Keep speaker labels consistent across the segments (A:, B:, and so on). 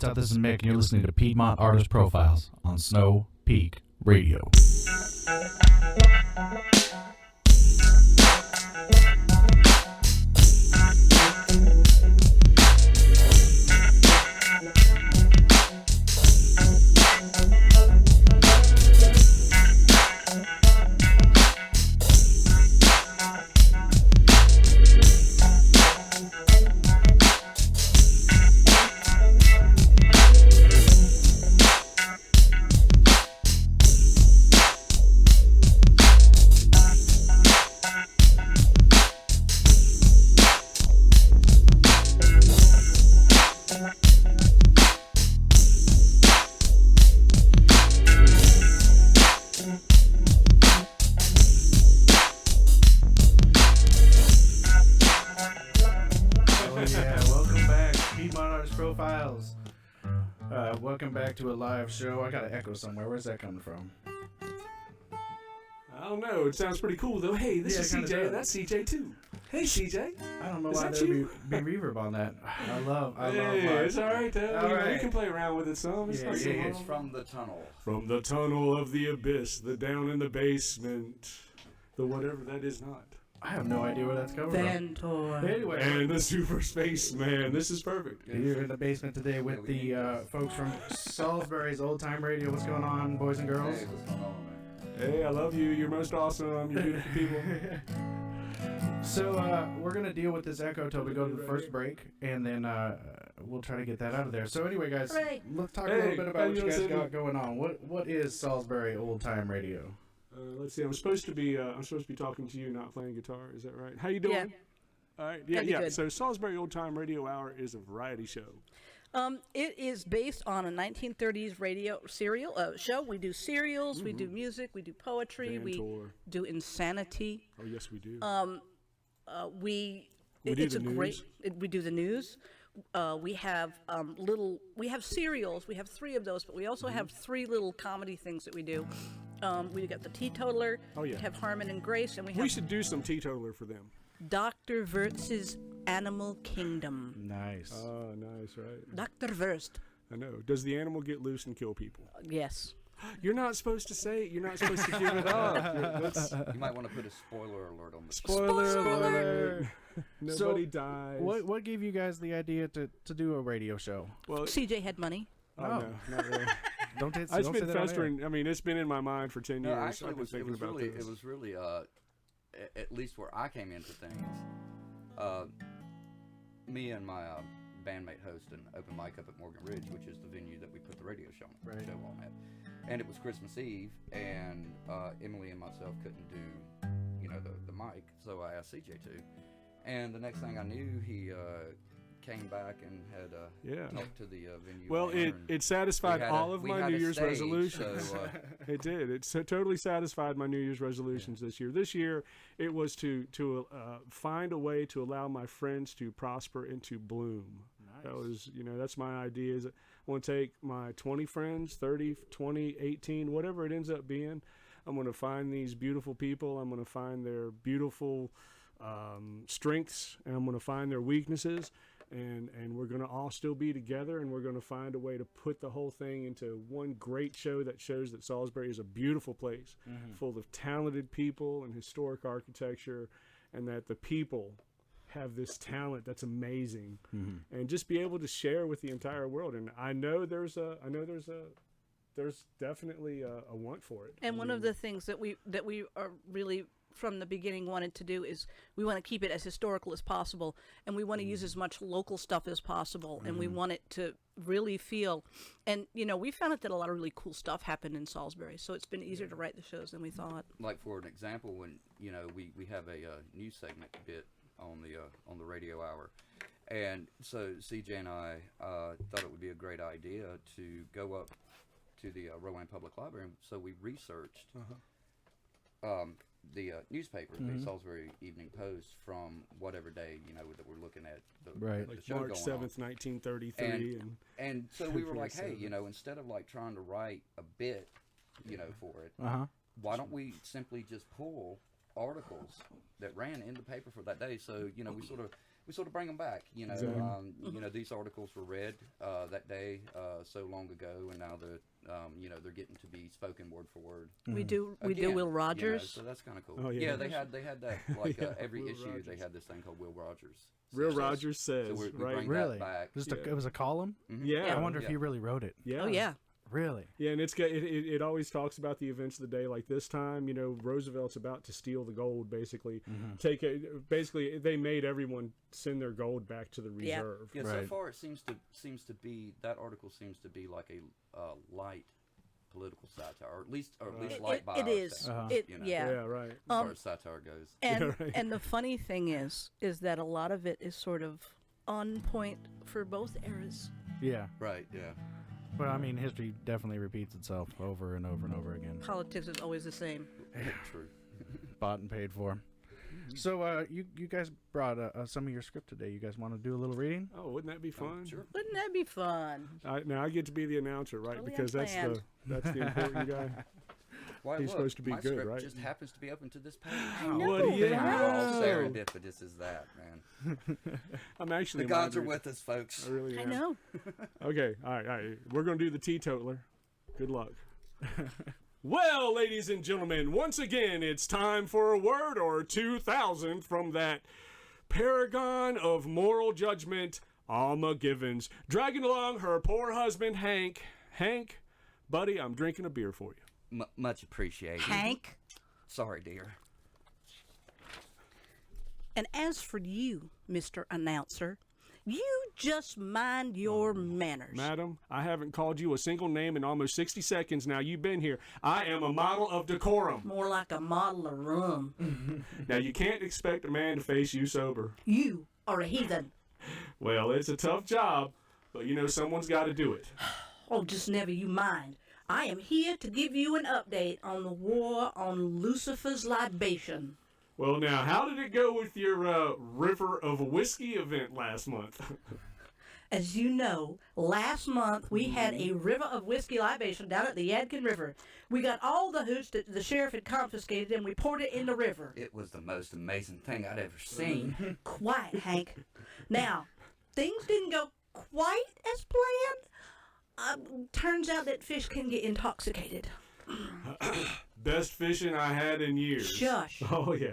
A: what's up? This is Mick, and you're listening to Piedmont Artist Profiles on Snow Peak Radio. Welcome back to a live show. I got an echo somewhere. Where's that coming from?
B: I don't know. It sounds pretty cool, though. Hey, this is CJ, and that's CJ, too. Hey, CJ.
A: I don't know why there'd be reverb on that. I love
B: it's all right, though. All right. We can play around with it some. It's
C: It's from the tunnel.
B: From the tunnel of the abyss, the down in the basement, the whatever that is not.
A: I have no idea where that's coming
D: from.
A: Anyway.
B: And the Super Space Man. This is perfect.
A: You're in the basement today with the folks from Salisbury's Olde Tyme Radio. What's going on, boys and girls?
C: Hey, what's going on, man?
B: Hey, I love you. You're most awesome. You're beautiful people.
A: So we're going to deal with this echo till we go to the first break, and then we'll try to get that out of there. So anyway, guys, let's talk a little bit about what you guys got going on. What is Salisbury Olde Tyme Radio?
B: Let's see. I'm supposed to be talking to you, not playing guitar. Is that right? How you doing?
D: Yeah.
B: All right. Yeah. So Salisbury Olde Tyme Radio Hour is a variety show.
D: It is based on a 1930s radio show. We do serials, we do music, we do poetry, we do insanity.
B: Oh yes, we do.
D: We do the news. We have serials. We have 3 of those, but we also have 3 little comedy things that we do. We got the Teetotaler.
B: Oh yeah.
D: We have Harmon and Grace, and we
B: should do some Teetotaler for them.
D: Dr. Wirtz's Animal Kingdom.
A: Nice.
B: Oh, nice, right?
D: Dr. Wirtz.
B: I know. Does the animal get loose and kill people?
D: Yes.
B: You're not supposed to say it. You're not supposed to give it up.
C: You might want to put a spoiler alert on the
B: Spoiler alert. Nobody dies.
A: What gave you guys the idea to do a radio show?
D: Well, CJ had money.
B: Oh, no, not really.
A: It's
B: been festering. I mean, it's been in my mind for 10 years.
C: Actually, it was really at least where I came into things. Me and my bandmate host an open mic up at Morgan Ridge, which is the venue that we put the radio show on at. And it was Christmas Eve, and Emily and myself couldn't do, the mic, so I asked CJ to. And the next thing I knew, he came back and had talked to the venue.
B: Well, it satisfied all of my New Year's resolutions.
C: So,
B: it did. It totally satisfied my New Year's resolutions this year. This year, it was to find a way to allow my friends to prosper and to bloom. Nice. That was, that's my idea. Is I want to take my 20 friends, 30, 20, 18, whatever it ends up being. I'm going to find these beautiful people. I'm going to find their beautiful strengths, and I'm going to find their weaknesses. And we're going to all still be together, and we're going to find a way to put the whole thing into one great show that shows that Salisbury is a beautiful place, full of talented people and historic architecture, and that the people have this talent that's amazing, and just be able to share with the entire world. And I know there's definitely a want for it.
D: And one of the things that we are really from the beginning wanted to do is we want to keep it as historical as possible, and we want to use as much local stuff as possible, and we want it to really feel, and we found out that a lot of really cool stuff happened in Salisbury, so it's been easier to write the shows than we thought.
C: Like for an example, when we have a news segment bit on the radio hour, and so CJ and I thought it would be a great idea to go up to the Rowan Public Library, so we researched the newspaper, the Salisbury Evening Post, from whatever day that we're looking at the show
B: March 7th, 1933,
C: and so we were like, hey, instead of like trying to write a bit, for it, why don't we simply just pull articles that ran in the paper for that day? So we we sort of bring them back. You know,
B: Exactly.
C: These articles were read that day so long ago, and now they're getting to be spoken word for word.
D: We do
C: Again,
D: Will Rogers.
C: So that's kind of cool.
B: Oh, yeah.
C: They had that like
B: Yeah,
C: every
B: Will
C: issue
B: Rogers.
C: they had this thing called Will Rogers.
B: Real
C: So-
B: Rogers says,
C: so we
B: right?
C: bring
A: Really?
C: that back.
A: It was a column?
C: Mhm.
B: Yeah.
A: I wonder if
C: Yeah.
A: he really wrote it.
B: Yeah.
D: Oh yeah.
A: Really?
B: Yeah, and it always talks about the events of the day. Like this time, Roosevelt's about to steal the gold. Basically, basically they made everyone send their gold back to the
D: Yeah.
B: reserve.
C: Yeah,
A: Right.
C: so far it seems to be that article seems to be like a light political satire, or at least light by
D: It
C: our
D: is.
C: standards,
D: Yeah.
B: Yeah, right.
C: as far as satire goes.
D: And
B: Yeah, right.
D: and the funny thing is that a lot of it is sort of on point for both eras.
A: Yeah.
C: Right. Yeah.
A: Well, I mean, history definitely repeats itself over and over and over again.
D: Politics is always the same.
C: True.
A: Bought and paid for. So, you guys brought some of your script today. You guys want to do a little reading?
B: Oh, wouldn't that be fun?
C: Sure.
D: Wouldn't that be fun?
B: Now I get to be the announcer, right?
D: Totally
B: Because that's
D: unplanned.
B: the important guy.
C: Why,
B: He's
C: look,
B: supposed to be
C: my
B: good,
C: script
B: right?
C: just happens to be open to this page.
B: What do you
C: How
B: know?
C: serendipitous is that, man?
B: I'm actually
C: The gods are
B: migrating.
C: with us, folks.
B: I really
D: I
B: am.
D: know.
B: Okay, all right. We're going to do the teetotaler. Good luck. Well, ladies and gentlemen, once again, it's time for a word or 2,000 from that paragon of moral judgment, Alma Givens, dragging along her poor husband, Hank. Hank, buddy, I'm drinking a beer for you.
C: Much appreciated.
D: Hank.
C: Sorry, dear.
D: And as for you, Mr. Announcer, you just mind your manners.
B: Madam, I haven't called you a single name in almost 60 seconds now. You've been here. I am a model of decorum.
D: More like a model of rum.
B: Now, you can't expect a man to face you sober.
D: You are a heathen.
B: Well, it's a tough job, but someone's got to do it.
D: Oh, just never you mind. I am here to give you an update on the war on Lucifer's libation.
B: Well, now, how did it go with your River of Whiskey event last month?
D: As you know, last month we had a river of whiskey libation down at the Yadkin River. We got all the hooch that the sheriff had confiscated and we poured it in the river.
C: It was the most amazing thing I'd ever seen.
D: Quiet, Hank. Now, things didn't go quite as planned. Turns out that fish can get intoxicated.
B: Best fishing I had in years.
D: Shush.
B: Oh, yeah.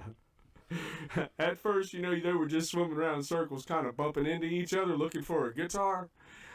B: At first, they were just swimming around in circles, kind of bumping into each other, looking for a guitar.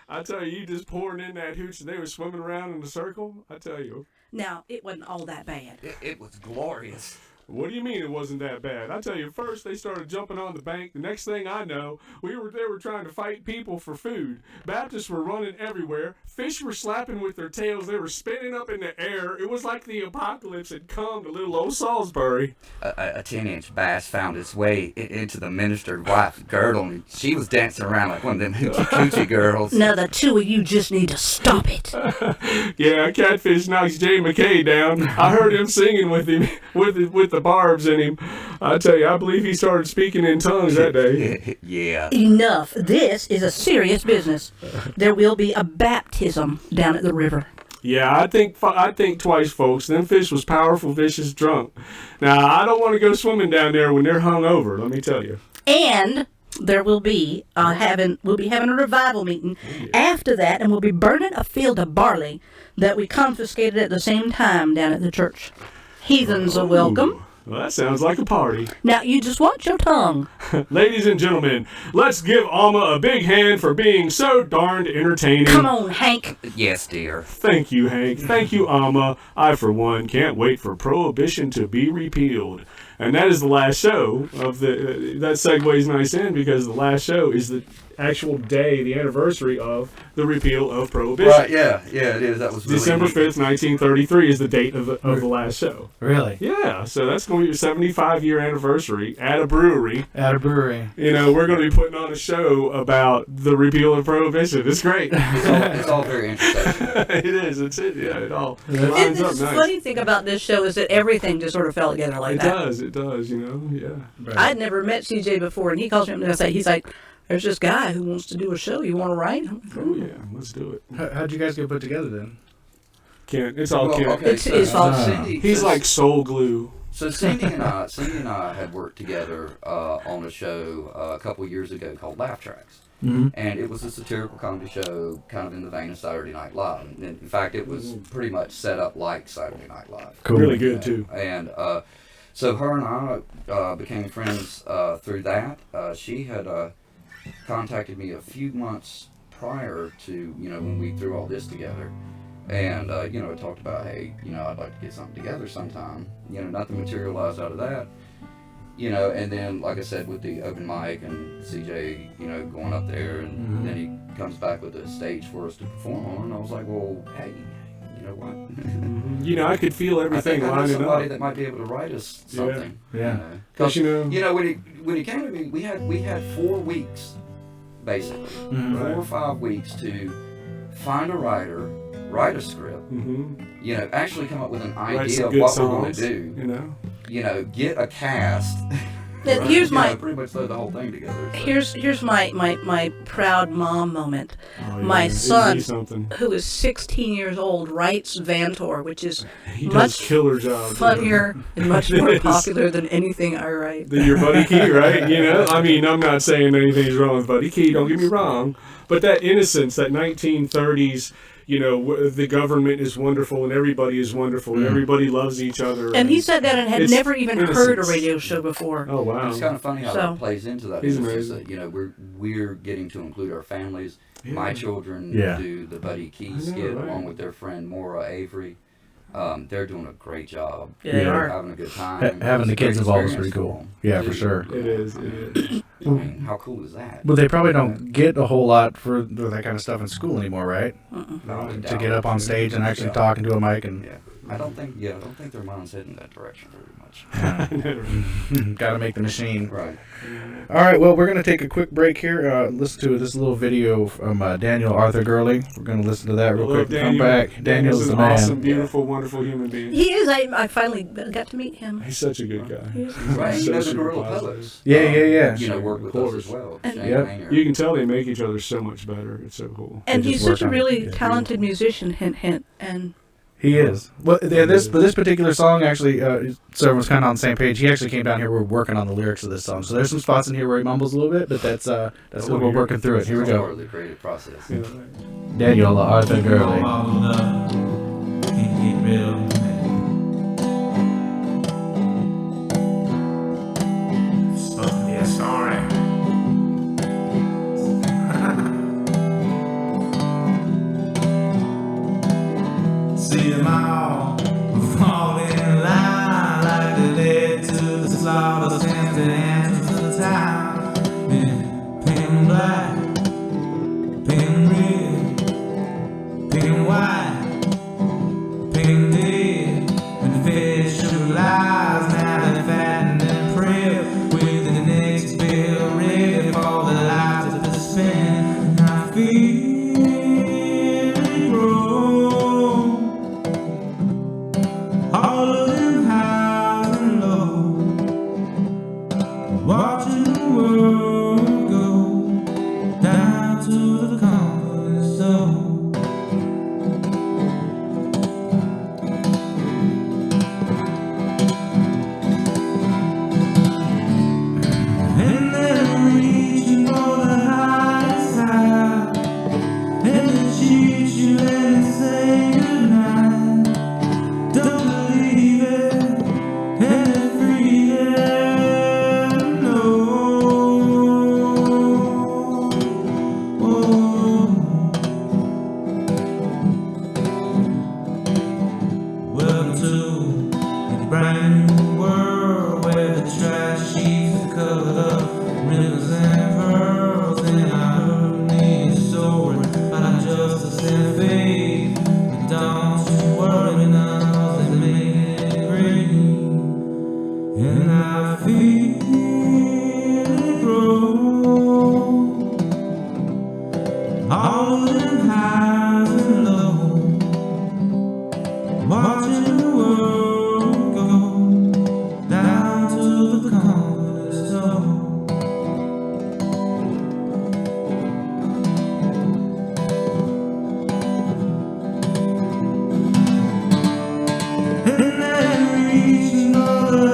B: I tell you just pouring in that hooch and they were swimming around in a circle. I tell you.
D: Now, it wasn't all that bad.
C: It was glorious.
B: What do you mean it wasn't that bad? I tell you, first they started jumping on the bank. The next thing I know, they were trying to fight people for food. Baptists were running everywhere. Fish were slapping with their tails. They were spinning up in the air. It was like the apocalypse had come to little old Salisbury.
C: A 10-inch bass found its way into the minister's wife's girdle, and she was dancing around like one of them hoochie coochie girls.
D: Now, the two of you just need to stop it.
B: Yeah, Catfish knocks Jay McKay down. I heard him singing with him, with the barbs in him. I tell you, I believe he started speaking in tongues that day.
C: Yeah.
D: Enough. This is a serious business. There will be a baptism down at the river.
B: Yeah, I think twice, folks. Them fish was powerful, vicious, drunk. Now, I don't want to go swimming down there when they're hung over, let me tell you.
D: And there will be we'll be having a revival meeting after that, and we'll be burning a field of barley that we confiscated at the same time down at the church. Heathens are welcome.
B: Well, that sounds like a party.
D: Now, you just watch your tongue.
B: Ladies and gentlemen, let's give Alma a big hand for being so darned entertaining.
D: Come on, Hank.
C: Yes, dear.
B: Thank you, Hank. Thank you, Alma. I, for one, can't wait for Prohibition to be repealed. And that is the last show of that segues nice in because the last show is the actual day, the anniversary of the repeal of Prohibition.
C: Right, yeah, it is. That was really
B: December
C: neat.
B: 5th, 1933 is the date of the last show.
A: Really?
B: Yeah, so that's going to be your 75-year anniversary at a brewery.
A: At a brewery.
B: We're going to be putting on a show about the repeal of Prohibition. It's great.
C: It's all very interesting.
B: It is. It all
D: And
B: lines
D: the
B: up nice.
D: funny thing about this show is that everything just sort of fell together like that.
B: It does, yeah.
A: Right.
D: I'd never met CJ before, and he calls me up and he's like, there's this guy who wants to do a show. You want to write? I'm like,
B: Oh, yeah, let's do it.
A: How'd you guys get put together then?
B: Kent, it's all
C: Well,
B: Kent.
C: okay,
D: It's his fault.
C: Cindy
B: He's
C: says-
B: like soul glue.
C: So Cindy and I had worked together on a show a couple years ago called Laugh Tracks.
A: Mm-hmm.
C: And it was a satirical comedy show, kind of in the vein of Saturday Night Live. And in fact, it was pretty much set up like Saturday Night Live.
A: Cool.
B: Really good, too.
C: And so her and I became friends through that. She had contacted me a few months prior to, when we threw all this together. And, talked about, hey, I'd like to get something together sometime. Nothing materialized out of that. And then, like I said, with the open mic and CJ, going up there, and then he comes back with a stage for us to perform on, and I was like, well, hey, you know what?
B: I could feel everything
C: I know
B: lining
C: somebody
B: up.
C: that might be able to write us something.
A: Yeah.
B: Because,
C: When he came to me, we had 4 weeks, basically, 4 or 5 weeks to find a writer, write a script, actually come up with an idea of what we're going to do. Get a cast.
D: Here's my
C: pretty much throw the whole thing together. So.
D: Here's my proud mom moment.
B: Oh, yeah.
D: My son,
B: something.
D: who is 16 years old, writes Vantor, which is
B: He does
D: much
B: killer job.
D: funnier and much more popular than anything I write.
B: Your Buddy Key, right? I mean, I'm not saying anything's wrong with Buddy Key. Don't get me wrong, but that innocence, that 1930s. The government is wonderful and everybody is wonderful and everybody loves each other.
D: And he said that and had never even heard a
B: innocence.
D: radio show before.
B: Oh, wow.
C: It's kind of funny how that plays into that.
B: He's
C: It's
B: amazing.
C: just that, we're getting to include our families.
B: Yeah.
C: My children
A: Yeah.
C: do the Buddy Key
B: I know,
C: skit
B: right?
C: along with their friend Maura Avery. They're doing a great job.
D: Yeah, they are.
C: Having a good time.
A: Having the
C: It's a great
A: kids involved is
C: experience
A: pretty
C: for
A: cool.
C: them.
A: Yeah, for sure.
B: It is.
C: I mean, how cool is that?
A: But they probably don't get a whole lot for that kind of stuff in school anymore, right?
C: Probably
A: To
C: doubt
A: get
C: it.
A: up on stage and actually talk into a mic and
C: Yeah, I don't think their mind's heading that direction very much.
A: got to make the machine.
C: Right.
A: All right, well, we're going to take a quick break here. Listen to this little video from Daniel Arthur Gurley. We're going to listen to that real quick. Come back. Daniel's the
B: an
A: man.
B: awesome, beautiful, wonderful human being.
D: He is. I finally got to meet him.
B: He's such a good guy.
C: Right.
B: He's
C: You know
B: so
C: the
B: super
C: Gorilla
B: positive.
C: Poets.
A: Yeah.
C: Work with us as well.
D: And-
C: Shane
A: Yep.
C: Hanger.
B: You can tell they make each other so much better. It's so cool.
D: And
A: They
D: he's
A: just work
D: such a
A: on it.
D: really
A: Yeah.
D: talented musician, hint, hint. And
A: He is. Well, this particular song actually, so everyone's kind of on the same page. He actually came down here. We're working on the lyrics of this song, so there's some spots in here where he mumbles a little bit, but that's what we're working through it. Here we
C: It's all
A: go.
C: part of the creative process.
B: Yeah.
A: Daniel Arthur Gurley.
E: See them all falling in line like they led to the slaughter, stand to answer to the time. Pin black, pin red, pin white, pin dead. When the fish lies, now they're fattened and prep with the next bill ready for the lives of the spin. I feel it grow. All of them highs and lows, watching the world go down to the common soul. And then reaching for the highest side, and they cheat you and say goodnight. Don't believe it, and they free it, no. Welcome to a brand new world where the trash sheets are covered up, rivers and pearls, and I heard me a story about justice and faith. But don't you worry, now they made it green, and I feel it grow. All of them highs and lows, watching the world go down to the corner store. And then reaching for the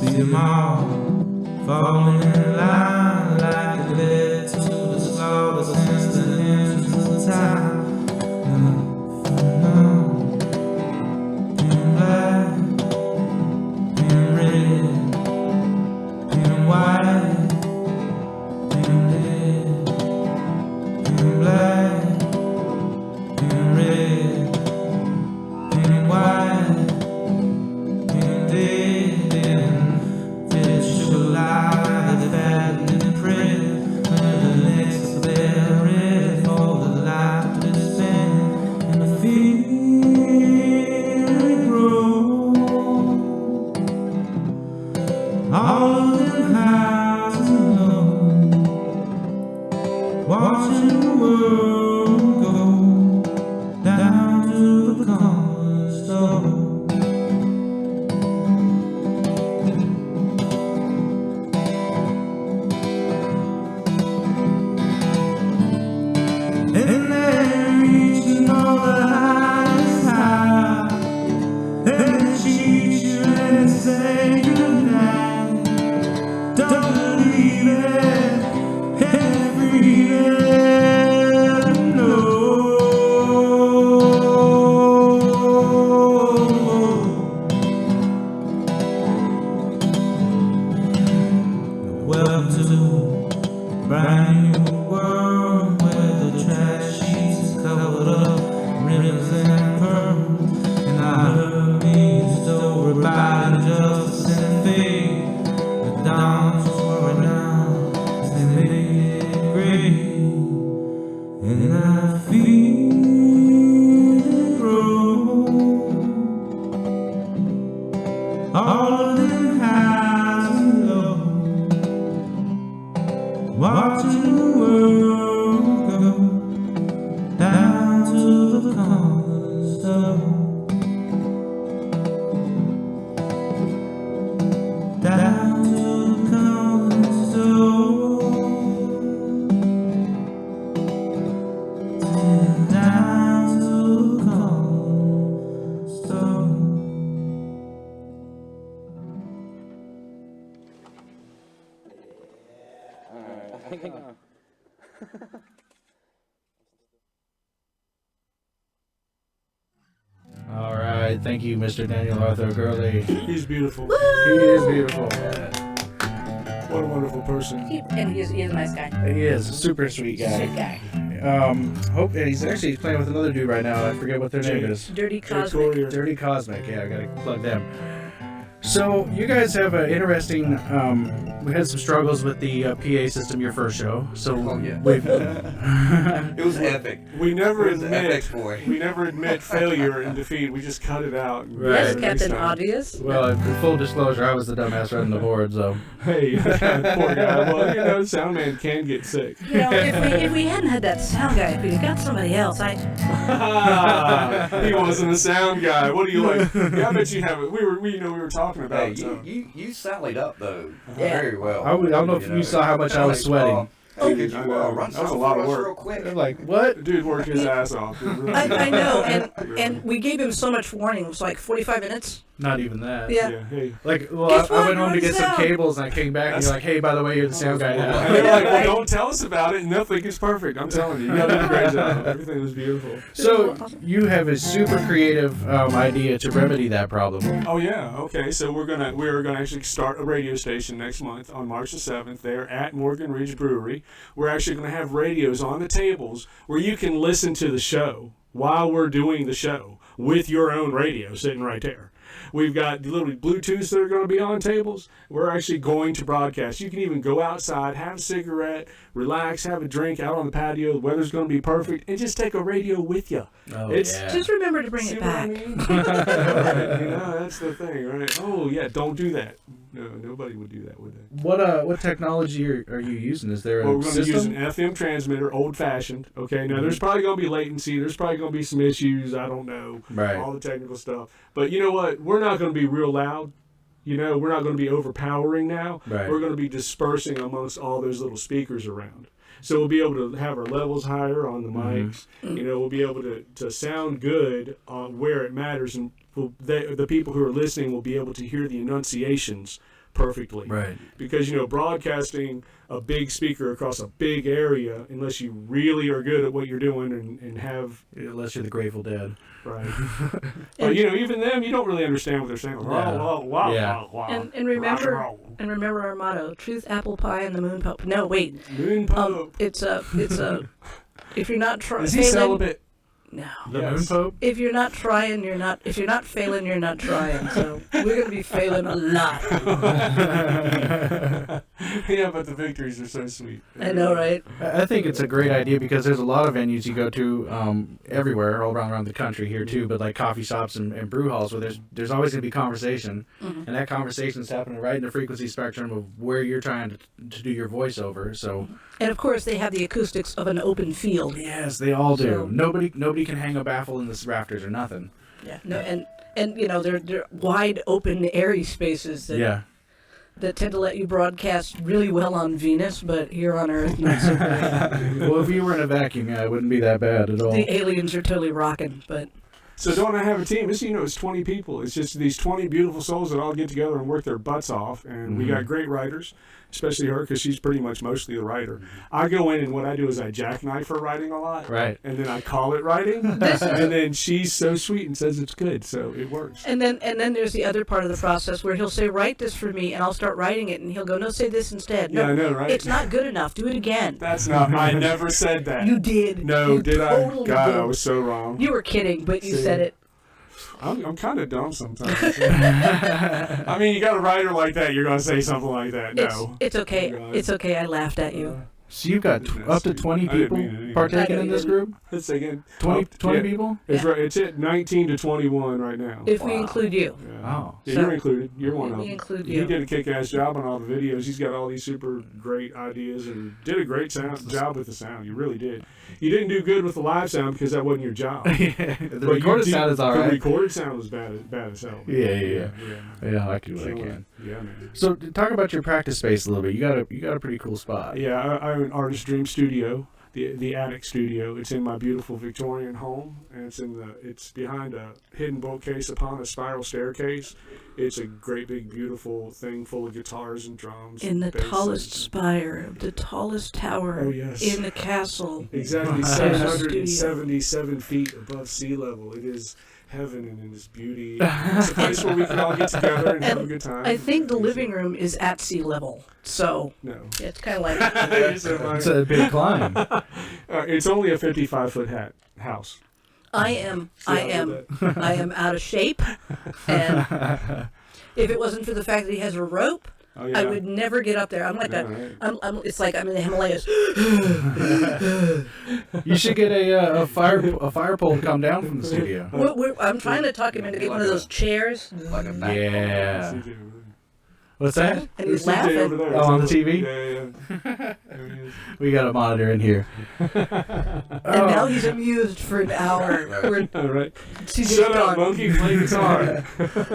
E: see them all falling in line like it led to the slaughter since the entrance of time. In black, in red, in white, in red, in black, in red, in white, in dead, in visualize the fattening prayer when the next bell red for the light to spend and the feeling grow. All of them houses alone, watching the world go down to the corner store. And they're reaching all the highest high, and they cheat you and say goodnight. Don't believe it, every ever know. Welcome to a brand new world where the trash sheets is covered up in ribbons and pearls. And I heard me story about injustice and fate. The dawns were down as they made it gray, and I feel it grow. All of them highs and lows, watching the world go down to the corner store. Down to the corner store. Down to the corner store.
A: All right, thank you, Mr. Daniel Arthur Gurley.
B: He's beautiful.
A: He is beautiful.
B: What a wonderful person.
D: And he is a nice guy.
A: He is a super sweet guy.
D: Sweet guy.
A: Hope, and he's playing with another dude right now. I forget what their name is.
D: Dirty Cosmic.
B: Victoria.
A: Dirty Cosmic. Yeah, I gotta plug them. So you guys have an interesting. We had some struggles with the PA system your first show. So
C: Oh, yeah.
A: we've.
C: It was epic.
B: We never
C: It was epic,
B: admit
C: boy.
B: we never admit failure and defeat. We just cut it out. and
A: Right.
D: Yes,
B: next
D: Captain
B: time.
D: Obvious.
A: Well, in full disclosure, I was the dumbass running the board, so.
B: Hey, poor guy. Well, you know, sound man can get sick.
D: You know, if we hadn't had that sound guy, if we had got somebody else,
B: He wasn't a sound guy. What do you like? Yeah, I bet you have it. We were talking about.
C: Hey,
B: so.
C: you sallied up though
D: Yeah.
C: very well.
A: I don't know if you saw how much I was sweating.
C: Hey, could you
B: I know.
C: run
B: That was a
C: some
B: lot
C: for
B: of
C: us
B: work.
C: real quick?
A: I'm like, what?
B: Dude worked his ass off.
D: I know, and we gave him so much warning. It was like 45 minutes.
A: Not even that.
D: Yeah.
B: Yeah, hey.
A: Like, well,
D: Guess
A: I
D: what?
A: went home to get
D: Runs
A: some
D: out.
A: cables, and I came back, and you're like, hey, by the way, you're the sound guy
B: And
A: now.
B: they're like, well, don't tell us about it, and they'll think it's perfect. I'm telling you. You did a great job. Everything was beautiful.
A: So you have a super creative idea to remedy that problem.
B: Oh yeah, okay. So we're gonna actually start a radio station next month on March the 7th there at Morgan Ridge Brewery. We're actually gonna have radios on the tables where you can listen to the show while we're doing the show with your own radio sitting right there. We've got the little Bluetooths that are going to be on tables. We're actually going to broadcast. You can even go outside, have a cigarette, relax, have a drink out on the patio. The weather's going to be perfect, and just take a radio with you.
A: Oh,
B: It's
A: yeah.
D: Just remember to bring
B: See
D: it
B: what I
D: back.
B: mean? Right, you know, that's the thing, right? Oh yeah, don't do that. No, nobody would do that, would they?
A: What technology are you using? Is there a
B: Well, we're going to use
A: system?
B: an FM transmitter, old-fashioned. Okay, now there's probably going to be latency. There's probably going to be some issues. I don't know.
A: Right.
B: All the technical stuff. But you know what? We're not going to be real loud. You know, we're not going to be overpowering now.
A: Right.
B: We're going to be dispersing amongst all those little speakers around. So we'll be able to have our levels higher on the mics. You know, we'll be able to sound good where it matters, and the people who are listening will be able to hear the enunciations perfectly.
A: Right.
B: Because, broadcasting a big speaker across a big area, unless you really are good at what you're doing and have...
A: Unless you're the Grateful Dead.
B: Right. But, even them, you don't really understand what they're saying.
D: And remember our motto, truth, apple pie, and the moon pope. No, wait.
B: Moon pope.
D: It's a, if you're not trying...
B: Is he celibate?
D: No.
A: The Moon Pope?
D: If you're not trying, you're not... If you're not failing, you're not trying. So we're going to be failing a lot.
B: Yeah, but the victories are so sweet.
D: I know, right?
A: I think it's a great idea because there's a lot of venues you go to everywhere, all around the country here too, but like coffee shops and brew halls where there's always going to be conversation, and that conversation is happening right in the frequency spectrum of where you're trying to do your voiceover. So,
D: and of course they have the acoustics of an open field.
A: yes, they all do.
D: So,
A: nobody can hang a baffle in the rafters or nothing.
D: Yeah, no, and they're wide open airy spaces that tend to let you broadcast really well on Venus, but here on Earth, not so great.
A: Well, if you were in a vacuum, it wouldn't be that bad at all.
D: The aliens are totally rocking, but...
B: So don't I have a team? It's 20 people. It's just these 20 beautiful souls that all get together and work their butts off, and we got great writers, especially her, because she's pretty much mostly the writer. I go in, and what I do is I jackknife her writing a lot,
A: right?
B: And then I call it writing, and then she's so sweet and says it's good, so it works.
D: And then there's the other part of the process where he'll say, write this for me, and I'll start writing it, and he'll go, no, say this instead. No,
B: yeah, I know, right?
D: It's not good enough. Do it again.
B: That's not, I never said that.
D: You did.
B: No,
D: you
B: did
D: totally
B: I? God,
D: did.
B: I was so wrong.
D: You were kidding, but you said it.
B: I'm kind of dumb sometimes. I mean, you got a writer like that, you're going to say something like that. No.
D: It's okay. It's okay. I laughed at you.
A: So you've got up to 20 people partaking in this group?
B: Let's say again.
A: 20 people?
B: It's right. It's at 19 to 21 right now.
D: If we include you.
B: Yeah.
A: Oh.
B: Yeah,
D: So
B: you're included. You're one of them.
D: We include you.
B: He did a kick-ass job on all the videos. He's got all these super great ideas and did a great job with the sound. You really did. You didn't do good with the live sound because that wasn't your job.
A: The recorded sound is all right.
B: The recorded sound was bad as hell.
A: Yeah, I can do what I can.
B: Yeah, man.
A: So talk about your practice space a little bit. You got a pretty cool spot.
B: Yeah, I own Artist Dream Studio, the attic studio. It's in my beautiful Victorian home, and it's behind a hidden bookcase upon a spiral staircase. It's a great big beautiful thing full of guitars and drums.
D: In the
B: basses.
D: tallest spire, the tallest tower in the castle.
B: Exactly, 777 feet above sea level. It is heaven and in its beauty. It's a place where we can all get together and have a good time.
D: I think the living room is at sea level, so
B: no,
D: it's kind of like
A: It's a big climb.
B: it's only a 55-foot house.
D: I am out of shape, and if it wasn't for the fact that he has a rope, I would never get up there. I'm like it's like I'm in the Himalayas.
A: You should get a fire pole to come down from the studio.
D: I'm trying to talk him into getting one of those chairs.
C: Like a back
A: Yeah. What's that?
D: And he's
B: There's CJ
D: laughing.
B: over there.
A: Oh, on the TV?
B: Yeah. There he is.
A: We got a monitor in here.
D: And now he's amused for an hour.
B: All right.
D: CJ's
B: Shut up,
D: gone.
B: monkey. Play guitar.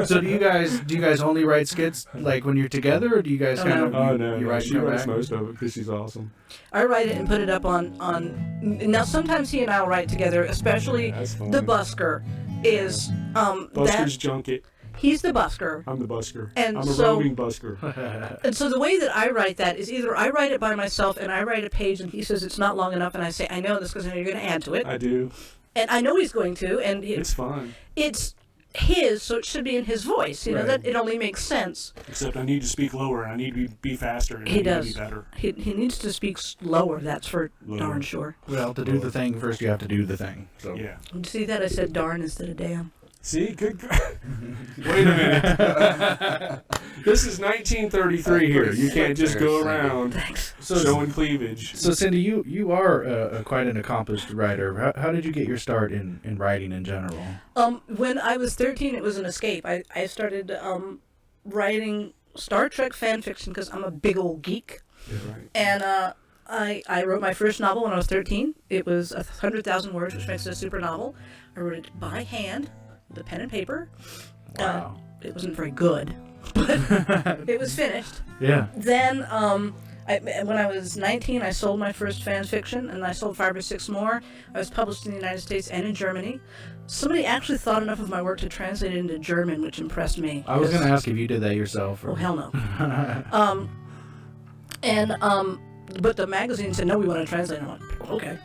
A: So do you guys only write skits like when you're together, or do you guys kind of you write
B: She
A: and come
B: writes
A: back?
B: most of it because she's awesome.
D: I write it and put it up on. Now sometimes he and I'll write together, especially
B: That's fun.
D: the busker is
B: Busker's junket.
D: he's the busker.
B: I'm the busker.
D: And
B: I'm a
D: so-
B: roving busker.
D: And so the way that I write that is either I write it by myself and I write a page and he says it's not long enough and I say I know this because I know you're going to add to it.
B: I do.
D: And I know he's going to, and
B: It's fun.
D: it's his, so it should be in his voice. You know,
B: Right.
D: that it only makes sense.
B: Except I need to speak lower. I need to be faster. And
D: He
B: I need
D: does.
B: to be better.
D: He needs to speak lower, that's for
B: Lower.
D: darn sure.
A: Well, to do the thing first, you have to do the thing. So.
B: Yeah.
D: See that? I said darn instead of damn.
B: See? Good. Wait a minute. This is 1933 here. You can't just go around showing cleavage.
A: So Cindy, you are quite an accomplished writer. How did you get your start in writing in general?
D: When I was 13, it was an escape. I started writing Star Trek fan fiction because I'm a big old geek.
B: Yeah, right.
D: And I wrote my first novel when I was 13. It was 100,000 words, which makes it a super novel. I wrote it by hand, with a pen and paper. It wasn't very good, but it was finished.
A: Yeah.
D: Then when I was 19, I sold my first fan fiction, and I sold 5 or 6 more. I was published in the United States and in Germany. Somebody actually thought enough of my work to translate it into German, which impressed me.
A: I was going to ask if you did that yourself. Or...
D: Oh, hell no. But the magazine said, no, we want to translate it. I'm like, okay.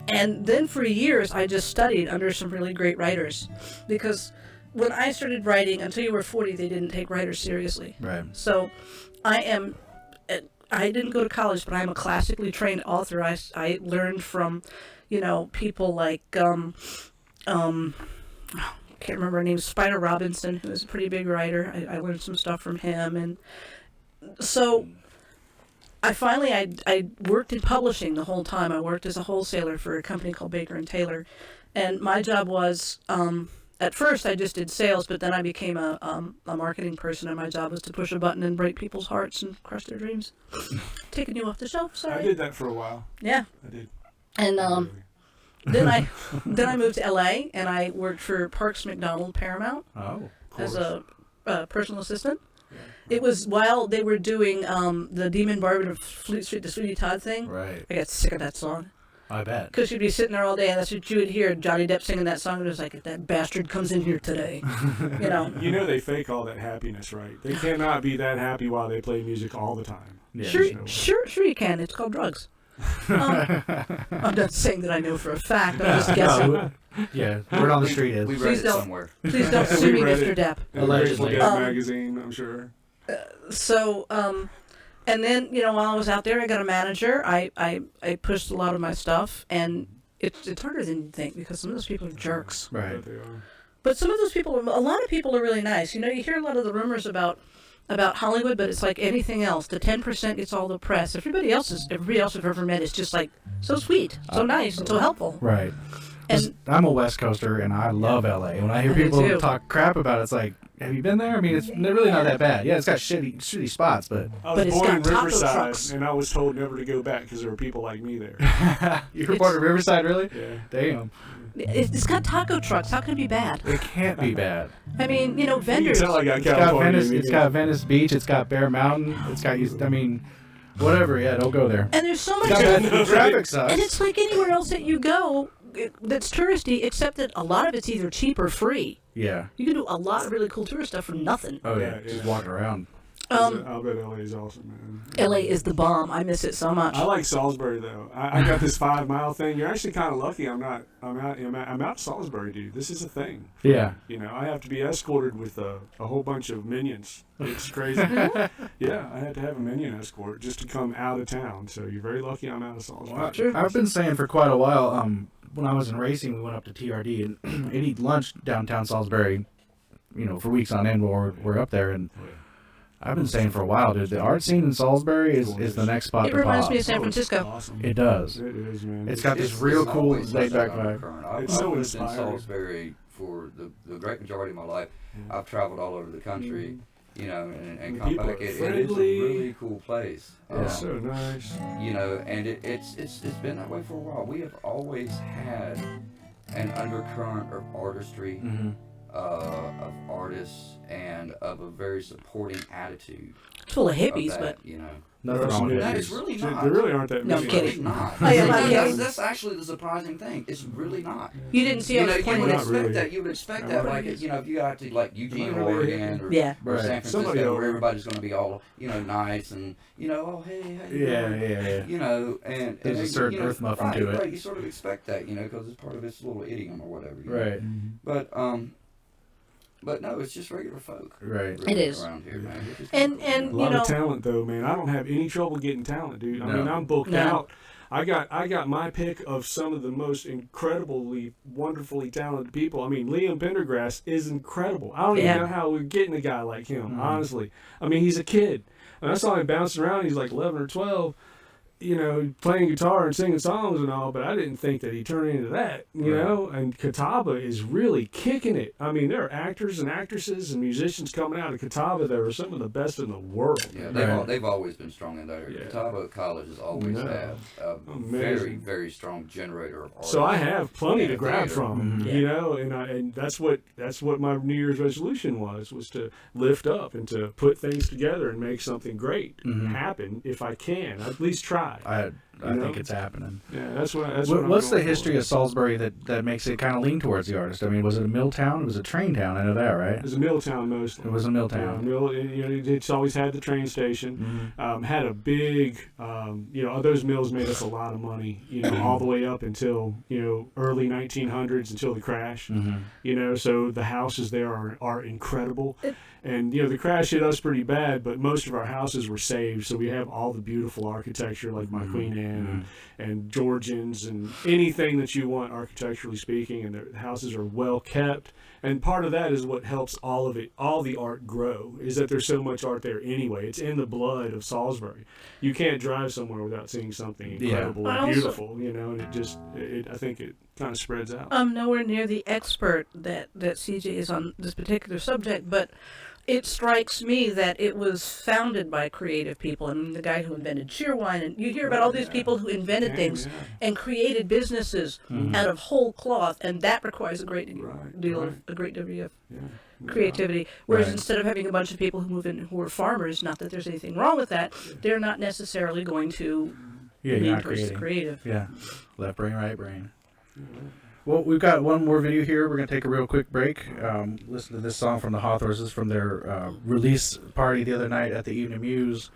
D: And then for years, I just studied under some really great writers. Because when I started writing, until you were 40, they didn't take writers seriously.
A: Right.
D: So I didn't go to college, but I'm a classically trained author. I learned from, people like, I can't remember her name, Spider Robinson, who is a pretty big writer. I learned some stuff from him. And so I worked in publishing the whole time. I worked as a wholesaler for a company called Baker & Taylor. And my job was, at first I just did sales, but then I became a marketing person, and my job was to push a button and break people's hearts and crush their dreams. Taking you off the shelf, sorry.
B: I did that for a while.
D: Yeah.
B: I did.
D: And then I moved to LA, and I worked for Parks McDonald Paramount as a personal assistant. Yeah. It was while they were doing the Demon Barber of Fleet Street, the Sweeney Todd thing.
A: Right.
D: I got sick of that song.
A: I bet.
D: Because you'd be sitting there all day, and that's what you would hear, Johnny Depp singing that song, and it was like, that bastard comes in here today.
B: You know they fake all that happiness, right? They cannot be that happy while they play music all the time.
A: Yeah.
D: Sure you can. It's called drugs. I'm not saying that I know for a fact. I'm just guessing.
A: No, yeah, word on the street is.
C: We read it somewhere.
D: Please don't sue me, Mr. Depp.
B: Allegedly. Magazine, I'm sure.
D: So, and then, while I was out there, I got a manager. I pushed a lot of my stuff, and it's harder than you think, because some of those people are jerks.
A: Right.
B: They are.
D: But some of those people, a lot of people are really nice. You hear a lot of the rumors about Hollywood, but it's like anything else. The 10% gets all the press. Everybody else I've ever met is just like so sweet, so nice, and so helpful.
A: Right.
D: And
A: I'm a West Coaster, and I love LA. When I hear people talk crap about it, it's like, have you been there? I mean, it's really not that bad. Yeah, it's got shitty spots, but...
B: I was born in Riverside, and I was told never to go back because there were people like me there.
A: You were born in Riverside, really?
B: Yeah.
A: Damn.
D: It's got taco trucks. How can it be bad?
A: It can't be bad.
D: I mean, vendors.
B: You can tell I got California.
A: It's got Venice Beach. It's got Bear Mountain. It's got, whatever. Yeah, don't go there.
D: And there's so much...
A: The traffic sucks.
D: And it's like anywhere else that you go that's touristy, except that a lot of it's either cheap or free.
A: Yeah.
D: You can do a lot of really cool tourist stuff for nothing.
A: Oh, yeah. Just walking around.
B: I bet LA is awesome, man.
D: LA is the bomb. I miss it so much.
B: I like Salisbury though. I got this 5 mile thing. You're actually kind of lucky. I'm out Salisbury, dude. This is a thing.
A: Yeah.
B: I have to be escorted with a whole bunch of minions. It's crazy. Yeah, I had to have a minion escort just to come out of town. So you're very lucky. I'm out of Salisbury.
A: Well, I've been saying for quite a while. When I was in racing, we went up to TRD and eat lunch downtown Salisbury. For weeks on end while we're up there and. I've been saying for a while, dude, the art scene in Salisbury is the next spot to pop.
D: It reminds me of San Francisco.
B: Awesome.
A: It does.
B: It is, man.
A: It's got this real cool laid-back vibe.
C: I've
B: so
C: lived in
B: inspiring.
C: Salisbury for the great majority of my life. I've traveled all over the country, and come
B: People
C: back.
B: are
C: It is a
B: friendly.
C: really cool place.
B: It's so nice.
C: And it's been that way for a while. We have always had an undercurrent of artistry, of artists, and of a very supporting attitude.
D: It's full of hippies,
C: that,
D: but
A: Nothing wrong with
C: No,
A: it.
C: it's really not.
B: There really aren't that
D: No,
B: many.
D: I'm kidding.
C: It's not.
D: I am not kidding.
C: That's actually the surprising thing. It's really not.
D: you didn't see
C: You
D: I
C: know,
D: was
C: you
D: pointing
C: would
B: Not
C: expect
B: really.
C: that. You would expect
B: Not
C: that,
B: really.
C: like, if you got to like Eugene,
B: Not really.
C: Oregon, or,
D: Yeah.
C: or San
A: Right.
C: Francisco,
B: Somebody
C: where
B: over.
C: everybody's going to be all, nice and, oh, hey, how you
A: Yeah,
C: doing?
A: yeah.
C: And
A: There's a certain earth muffin to it.
C: Right, you sort of expect that, because it's part of this little idiom or whatever.
A: Right.
C: But no, it's just regular folk.
A: Right.
C: really,
D: It is.
C: around here, man. It's just
D: And
B: A lot of talent though, man. I don't have any trouble getting talent, dude. I mean, I'm booked
D: No.
B: out. I got my pick of some of the most incredibly, wonderfully talented people. I mean, Liam Pendergrass is incredible. I don't even know how we're getting a guy like him, honestly. I mean, he's a kid. And I saw him bouncing around. He's like 11 or 12. playing guitar and singing songs and all, but I didn't think that he'd turn into that, you know? And Catawba is really kicking it. I mean, there are actors and actresses and musicians coming out of Catawba that are some of the best in the world.
C: Yeah, they've always been strong in that area. Catawba College has always had a very, very strong generator of artists.
B: So I have plenty to grab from,
D: Mm-hmm.
B: and that's what my New Year's resolution was to lift up and to put things together and make something great happen if I can. At least try.
A: I think it's happening.
B: Yeah, that's what I'm
A: What's the
B: going
A: history
B: for.
A: of Salisbury that makes it kind of lean towards the artist? I mean, was it a mill town? It was a train town. I know that, right?
B: It was a mill town mostly.
A: It was a mill town.
B: It's always had the train station. Had a big, those mills made us a lot of money. All the way up until early 1900s until the crash. So the houses there are incredible. And the crash hit us pretty bad, but most of our houses were saved, so we have all the beautiful architecture like my Queen Anne and Georgians and anything that you want architecturally speaking, and the houses are well kept. And part of that is what helps all the art grow, is that there's so much art there anyway. It's in the blood of Salisbury. You can't drive somewhere without seeing something incredible and beautiful, and I think it kind of spreads out.
D: I'm nowhere near the expert that CJ is on this particular subject, but it strikes me that it was founded by creative people. I mean, the guy who invented Cheerwine, and you hear about all these people who invented things and created businesses out of whole cloth, and that requires a great deal of creativity. Whereas instead of having a bunch of people who move in who are farmers, not that there's anything wrong with that, they're not necessarily going to be creative.
A: Yeah, left brain, right brain. Well, we've got one more video here. We're going to take a real quick break. Listen to this song from the Hawthorns from their release party the other night at the Evening Muse.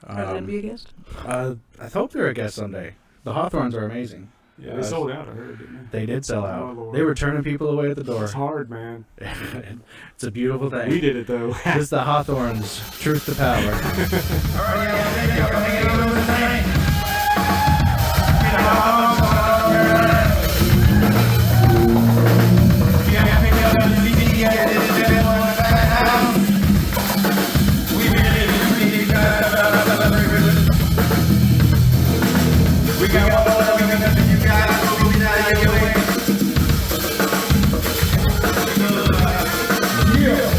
D: Are they going to be a guest?
A: I hope they're a guest someday. The Hawthorns are amazing.
B: Yeah, they sold out, I heard, didn't
A: they? They did sell out.
B: Oh, Lord.
A: They were turning people away at the door.
B: It's hard, man.
A: It's a beautiful thing.
B: We did it, though.
A: This is the Hawthorns, Truth to Power.
E: Yeah.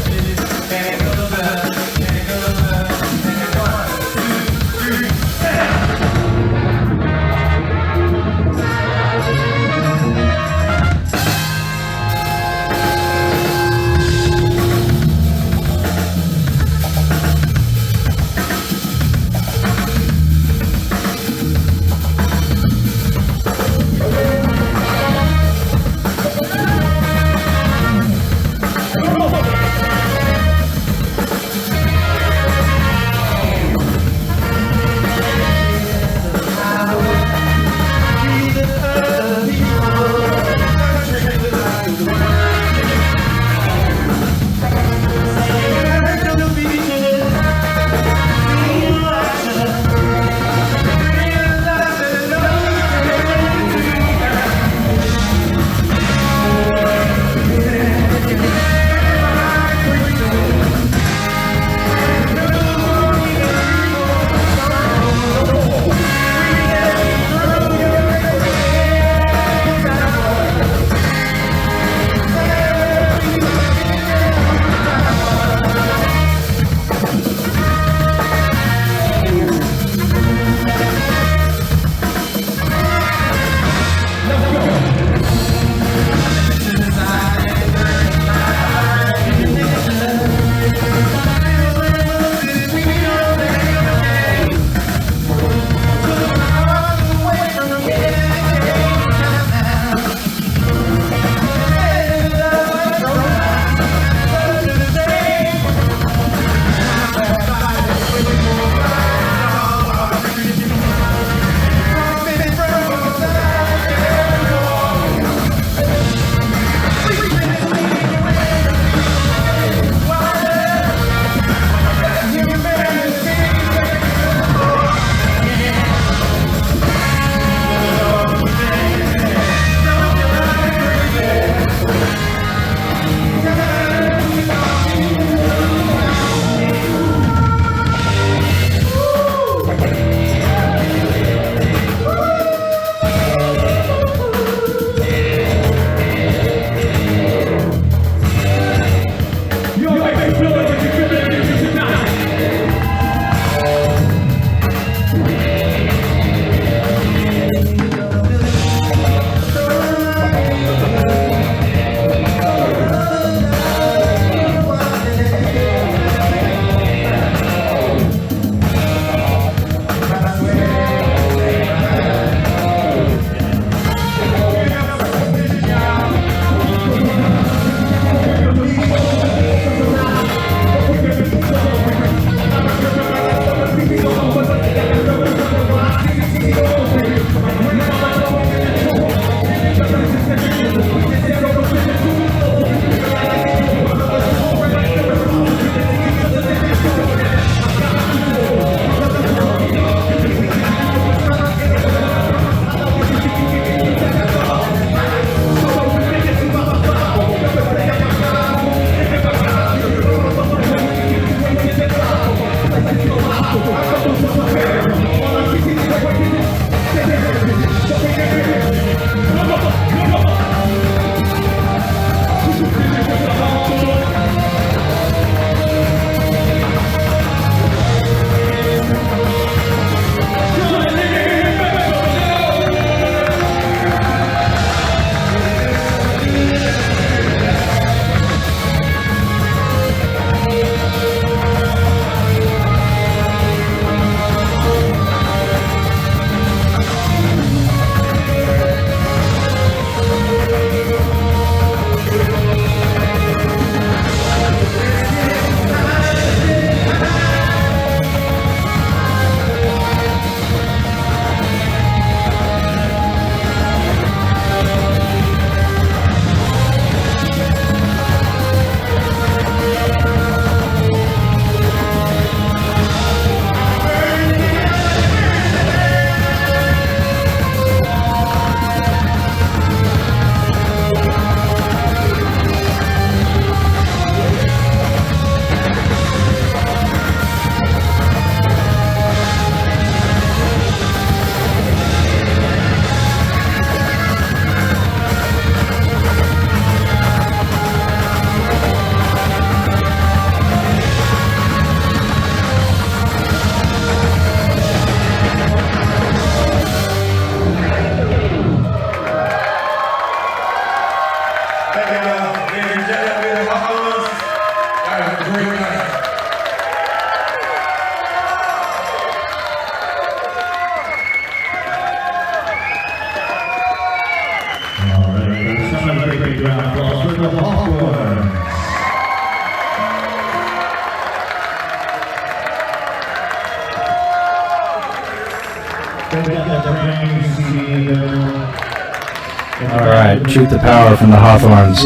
A: All right, Shoot the Power from the Hawthorns.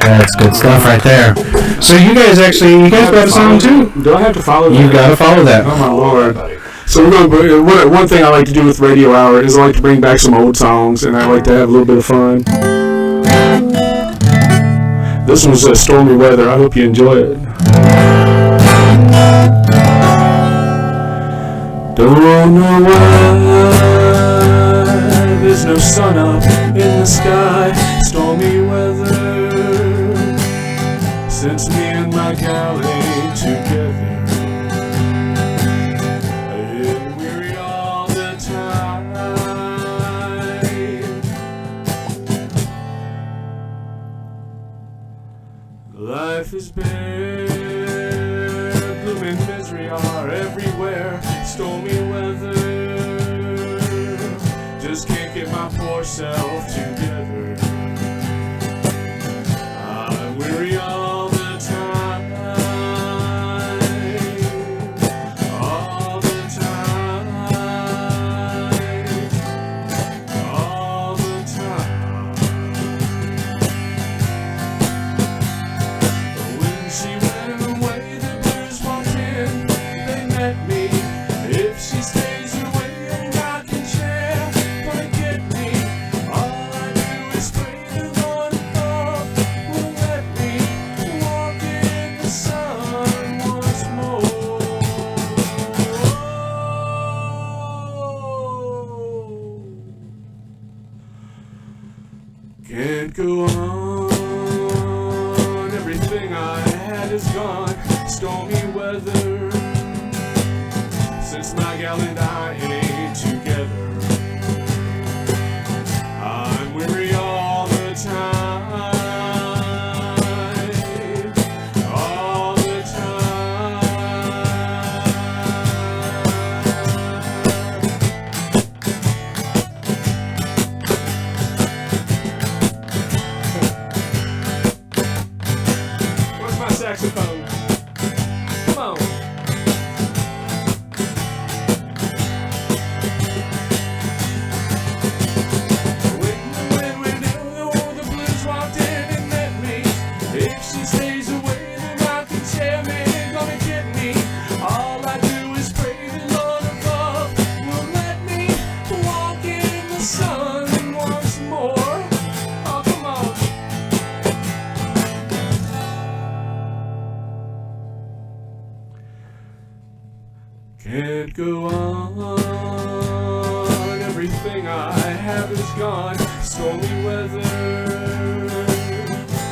A: That's good stuff right there. So you guys got a song too?
B: Do I have to follow that?
A: You got to follow that.
B: Oh my Lord. So we're going. One thing I like to do with Radio Hour is I like to bring back some old songs, and I like to have a little bit of fun. This one's Stormy Weather. I hope you enjoy it. Don't know why there's no sun up in the sky. Stormy weather since me and my gal ain't together. I get weary all the time. Life is bare, blooming misery are everywhere. Stormy weather, just can't get my poor self together. I'm weary all the time, all the time, all the time. When she went away, the blues walked in, they met me. If she stays away and I can share, gonna get me. All I do gone, stormy weather. Since my gal and I ain't together, I'm weary all the time. All the time. Where's my saxophone? Come on. When the blues walked in and met me, if she stays away, then I can tear me, gonna get me. All I do is pray the Lord above will let me walk in the sun once more. Oh, come on. Can't go on, everything I have is gone, stormy weather.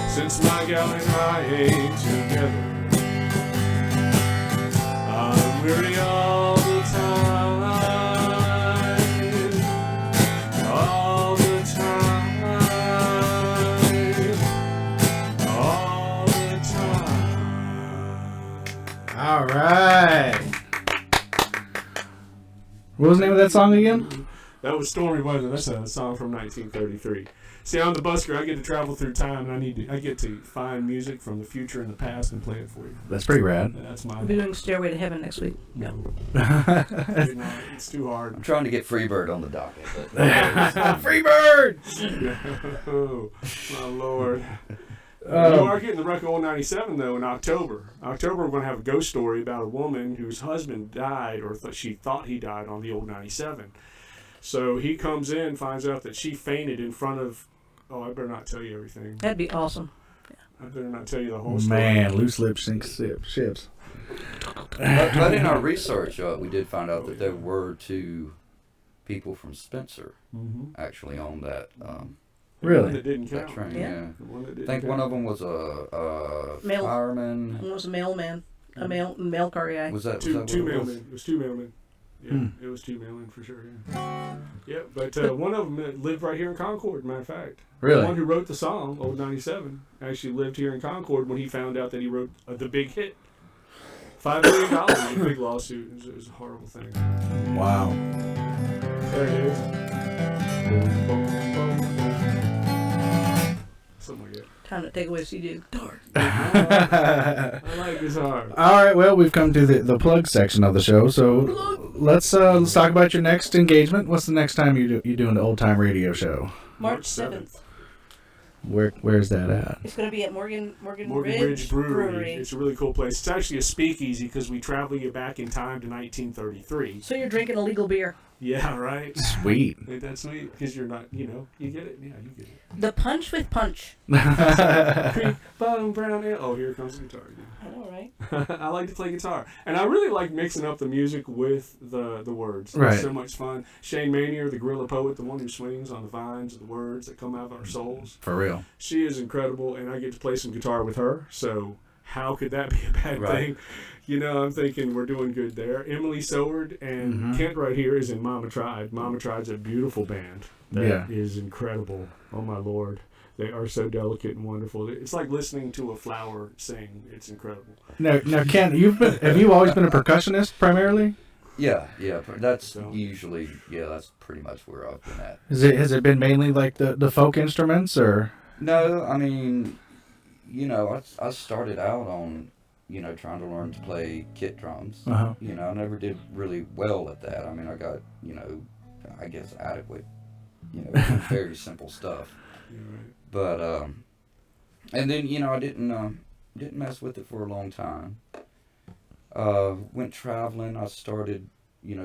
B: Since my gal and I ain't together, I'm weary all the time. All the time. All the time.
A: All right. What was the name of that song again?
B: That was Stormy Weather. That's a song from 1933. See, I'm the busker. I get to travel through time, and I get to find music from the future and the past and play it for you.
A: That's pretty rad.
B: And that's my.
D: We'll be doing Stairway to Heaven next week.
B: No. It's too hard.
C: I'm trying to get Freebird on the docket. But
A: Freebird!
B: Oh, my Lord. We are getting the record 197 though in October. October we're going to have a ghost story about a woman whose husband died, or she thought he died on the old 97. So he comes in, finds out that she fainted in front of. Oh, I better not tell you everything.
D: That'd be awesome.
B: I better not tell you the whole story.
A: Man, loose lips sink ships.
C: but in our research, we did find out that there were 2 people from Spencer actually on that.
B: The one that
A: Really?
B: didn't
C: That
B: count.
C: train,
D: Yeah.
C: yeah.
B: The one that
C: I
B: didn't
C: think one
B: count.
C: of them was a
D: Mail-
C: fireman.
D: One was a mailman, a mail car guy.
C: Was that
B: Two
C: what it was?
B: mailmen. It was 2 mailmen. Yeah, it was 2 mailmen for sure. Yeah, but one of them lived right here in Concord. Matter of fact, the one
A: Really?
B: who wrote the song "Old 97" actually lived here in Concord when he found out that he wrote the big hit. $5 million in a big lawsuit. It was a horrible thing.
A: Wow.
B: There it is. Boom, boom, boom, boom. Something like that.
D: Time to take away CD guitar.
B: I like guitar.
A: All right, well, we've come to the plug section of the show, so let's talk about your next engagement. What's the next time you're doing the Old Time Radio show?
D: March 7th.
A: Where's that at?
D: It's going to be at Morgan
B: Ridge Brewery. It's a really cool place. It's actually a speakeasy because we travel you back in time to 1933.
D: So you're drinking illegal beer.
B: Yeah, right.
A: Sweet.
B: Ain't that sweet? Because you're not, you get it? Yeah, you get it.
D: The Punch with Punch.
B: Cream, bottom, brown ale. Oh, here comes the guitar again.
D: I know, right?
B: I like to play guitar. And I really like mixing up the music with the words.
A: Right.
B: It's so much fun. Shane Manier, the gorilla poet, the one who swings on the vines of the words that come out of our souls.
A: For real.
B: She is incredible, and I get to play some guitar with her, so how could that be a bad thing? I'm thinking we're doing good there. Emily Soward and Kent right here is in Mama Tried. Mama Tried's a beautiful band that is incredible. Oh, my Lord. They are so delicate and wonderful. It's like listening to a flower sing. It's incredible.
A: Now, Ken, have you always been a percussionist primarily?
C: Yeah. That's usually, that's pretty much where I've been at.
A: Has it been mainly like the folk instruments, or?
C: No, I mean, I started out on, trying to learn to play kit drums.
A: Uh-huh.
C: I never did really well at that. I mean, I got, I guess adequate, very simple stuff. But, and then, I didn't mess with it for a long time. Went traveling. I started,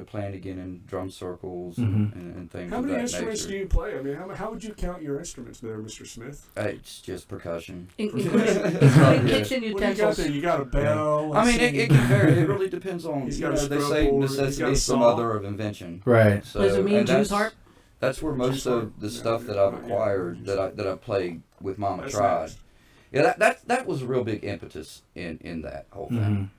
C: playing again in drum circles and things
B: How
C: of
B: many
C: that
B: instruments
C: nature.
B: do you play? I mean, how would you count your instruments there, Mr. Smith?
C: It's just percussion.
D: Including
C: Yeah.
D: kitchen
B: What do you got
D: utensils.
B: there? You got a bell?
C: I mean, it can vary. It really depends on,
B: He's got a
C: they
B: scrub
C: say
B: board, he's got a
C: necessity is the
B: saw.
C: mother of invention.
A: Right.
C: So,
D: Does it mean
C: and
D: Jew's harp?
C: That's where most of the stuff that I've acquired, that I play with Mama
B: That's
C: Tried,
B: nice.
C: yeah, that was a real big impetus in that whole thing.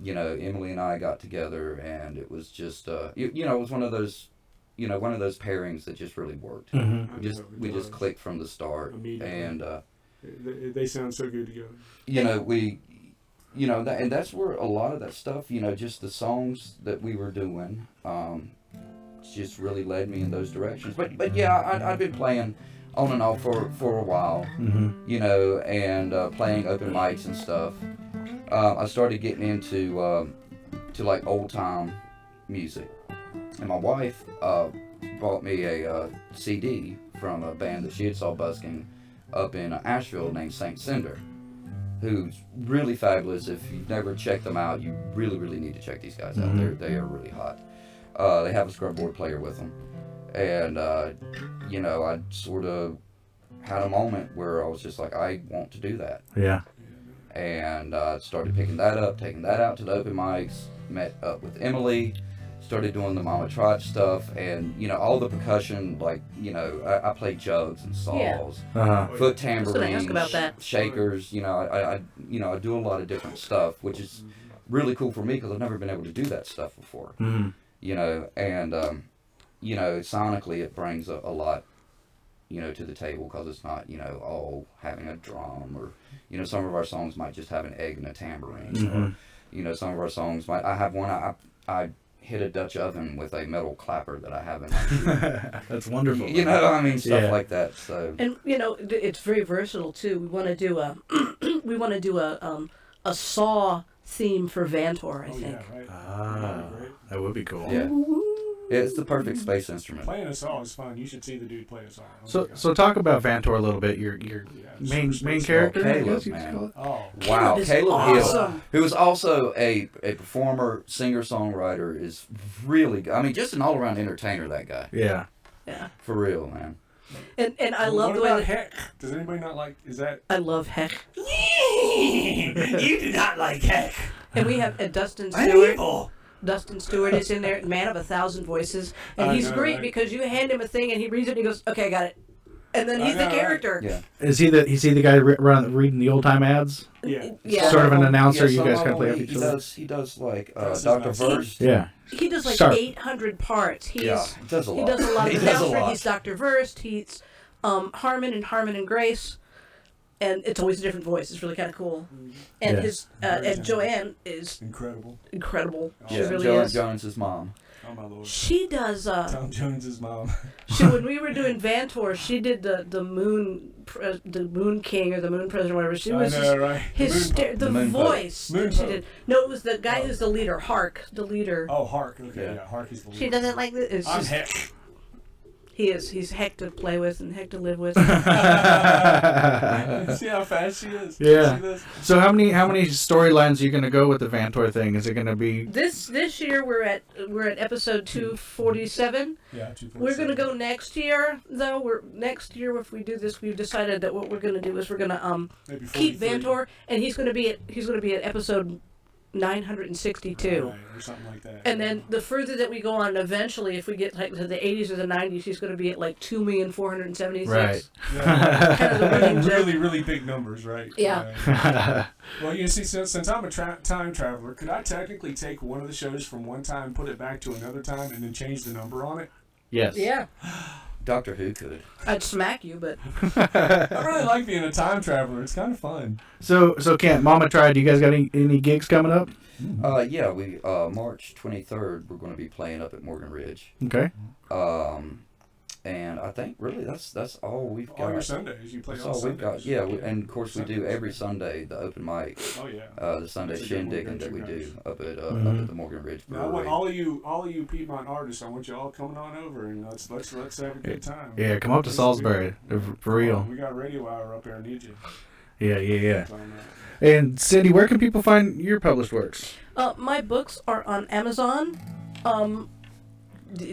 C: You know, Emily and I got together, and it was just you know, it was one of those, you know, one of those pairings that just really worked. We just clicked from the start, and
B: they sound so good together.
C: you know, you know, and that's where a lot of that stuff, you know, just the songs that we were doing, just really led me in those directions. But yeah, I've been playing on and off for a while, you know, and playing open mics and stuff. I started getting into to like old time music, and my wife bought me a CD from a band that she had saw busking up in Asheville named Saint Cinder, who's really fabulous. If you've never checked them out, you really need to check these guys out. They are really hot. They have a scrubboard player with them, and you know, I sort of had a moment where I was just like, I want to do that.
A: Yeah.
C: And started picking that up, taking that out to the open mics, met up with Emily, started doing the Mama Tried stuff, and, you know, all the percussion, like, you know, I play jugs and saws, foot tambourines,
D: ask about that.
C: shakers, you know, I do a lot of different stuff, which is really cool for me because I've never been able to do that stuff before, you know, and, you know, sonically it brings a lot, you know, to the table because it's not, you know, all having a drum or, you know, some of our songs might just have an egg and a tambourine, or, you know, some of our songs might, I have one, I hit a Dutch oven with a metal clapper that I have in my
A: That's wonderful.
C: you know, I mean, stuff like that. So,
D: And you know, it's very versatile too. We want to do a saw theme for Vantor, I think.
B: Yeah, right.
A: That would be cool.
C: yeah. It's the perfect space instrument.
B: Playing a saw is fun. You should see the dude play a saw.
A: So talk about Vantor a little bit. Your main character, I
C: Caleb,
A: guess you could
C: man.
A: call it.
B: Oh,
C: Wow,
D: is
C: Caleb Hill,
D: awesome.
C: who is also a performer, singer-songwriter, is really good. I mean, just an all-around entertainer, that guy.
A: Yeah.
D: Yeah.
C: For real, man.
D: And I love
B: what
D: the way
B: about
D: that
B: Heck? Does anybody not like? Is that?
D: I love Heck.
E: You do not like Heck.
D: And we have Dustin
E: I'm
D: Stewart.
E: evil.
D: Dustin Stewart is in there, man of 1,000 voices, and he's
B: know,
D: great
B: right?
D: because you hand him a thing and he reads it and he goes, "Okay, I got it," and then
B: I
D: he's
B: know,
D: the
B: right?
D: character.
C: Yeah.
A: Is he the guy reading the old time ads?
B: Yeah.
D: Yeah.
A: Sort of an announcer. You
C: some
A: guys
C: of
A: kind of play
C: them
A: off each
C: he
A: other.
C: does like
B: That's his
C: Dr.
B: nice.
C: Verse.
A: Yeah.
D: He does like
A: Sharp.
D: 800 parts. He's
C: Yeah, he does a lot.
D: He does a lot
C: He
D: of
C: does a
D: announcement.
C: lot.
D: He's Dr. Verst. He's Harmon and Grace, and it's always a different voice. It's really kind of cool. And
A: Yeah.
D: his and Joanne is
B: Incredible.
D: incredible. She
C: Yeah,
D: really is.
C: Jones's mom.
B: Oh my lord.
D: She does.
B: Tom Jones's mom.
D: When we were doing Vantor, she did the moon king or the moon president or whatever. She was
B: I know, right?
D: the
C: The moon
D: voice
B: Moon
D: that she
B: Pope.
D: did. No, it was the guy who's the leader, Hark, the leader.
B: Oh, Hark. Okay,
C: Yeah.
B: yeah, Hark is the
D: She
B: leader.
D: doesn't like this. It's
B: I'm
D: just,
B: Heck.
D: he is. He's heck to play with and heck to live with.
B: See how fast she is?
A: Yeah.
B: See this?
A: So how many storylines are you gonna go with the Vantor thing? Is it gonna be?
D: This year we're at episode 247.
B: Yeah,
D: We're gonna go next year though. Next year if we do this, we've decided that what we're gonna do is we're gonna
B: Maybe
D: keep
B: 43.
D: Vantor, and he's gonna be at episode 962.
B: Right, or something like that.
D: And then the further that we go on, eventually, if we get like to the 80s or the 90s, he's going to be at like 2,476,000.
A: Right.
B: Yeah,
D: Kind of the running joke.
B: really, really big numbers, right?
D: Yeah.
B: Right. Well, you see, since I'm a time traveler, could I technically take one of the shows from one time, put it back to another time, and then change the number on it?
A: Yes.
D: Yeah,
C: Doctor Who could.
D: I'd smack you, but
B: I really like being a time traveler. It's kind of fun.
A: So Kent, Mama Tried. You guys got any gigs coming up?
C: Yeah, we March 23rd we're going to be playing up at Morgan Ridge.
A: Okay.
C: And I think really that's all we've got.
B: All your Sundays, you play
C: That's
B: all
C: all we've
B: Sundays.
C: got. Yeah, and of course we do every Sunday the open mic,
B: Oh yeah.
C: the Sunday
B: That's a good one,
C: shindigging that we
B: don't
C: do
B: you
C: up at
A: Mhm.
C: at the Morgan Ridge
B: Now, I
C: Brewery.
B: want all of you Piedmont artists. I want you all coming on over and let's have a good time.
A: Yeah, come up to
B: Let's
A: Salisbury for real.
B: We got a radio hour up there. I need you.
A: Yeah.
B: That's all I'm at.
A: And Cindy, where can people find your published works?
D: my books are on Amazon.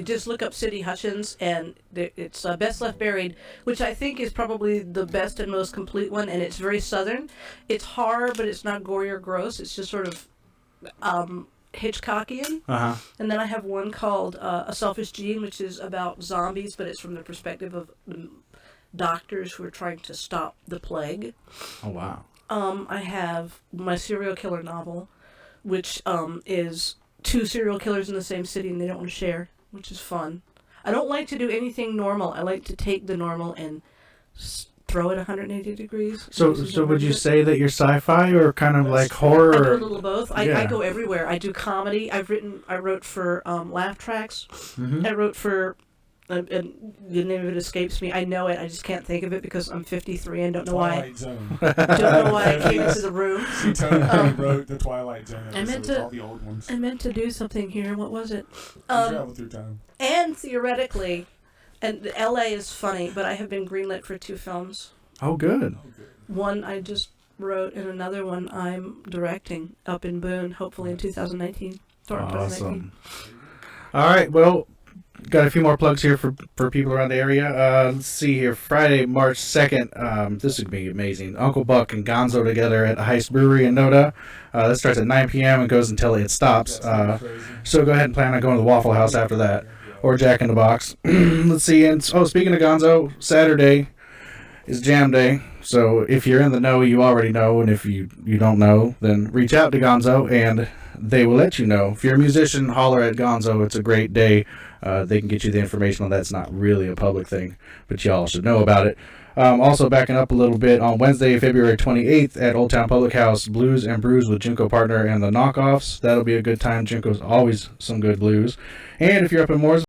D: Just look up City Hutchins, and it's Best Left Buried, which I think is probably the best and most complete one, and it's very southern. It's horror, but it's not gory or gross. It's just sort of Hitchcockian.
A: Uh-huh.
D: And then I have one called A Selfish Gene, which is about zombies, but it's from the perspective of doctors who are trying to stop the plague.
A: Oh wow.
D: I have my serial killer novel, which is 2 serial killers in the same city and they don't want to share, which is fun. I don't like to do anything normal. I like to take the normal and throw it 180 degrees.
A: So would you say that you're sci-fi or kind of like horror?
D: I do a little of both.
A: Yeah.
D: I go everywhere. I do comedy. I wrote for Laugh Tracks. I wrote for, and the name of it escapes me. I know it. I just can't think of it because I'm 53 and don't know
F: Twilight Zone.
D: don't know why I came into the room.
F: She totally wrote the Twilight Zone
D: I meant
F: episodes,
D: to-
F: all the old ones.
D: I meant to do something here. What was it?
F: You travel through time.
D: And theoretically, and LA is funny, but I have been greenlit for 2 films.
A: Oh, good.
D: One I just wrote, and another one I'm directing up in Boone, hopefully in 2019. Start in 2019.
A: Awesome. All right. Well, got a few more plugs here for people around the area. Let's see here. Friday, March 2nd. This would be amazing. Uncle Buck and Gonzo together at the Heist Brewery in Noda. That starts at 9 p.m. and goes until it stops. So go ahead and plan on going to the Waffle House after that. Or Jack in the Box. Let's see. And speaking of Gonzo, Saturday is Jam Day. So if you're in the know, you already know. And if you don't know, then reach out to Gonzo and they will let you know. If you're a musician, holler at Gonzo. It's a great day. They can get you the information on that. It's not really a public thing, but y'all should know about it. Also backing up a little bit, on Wednesday, February 28th at Old Town Public House, Blues and Brews with Junko Partner and the Knockoffs. That'll be a good time. Junko's always some good blues. And if you're up in Mooresville,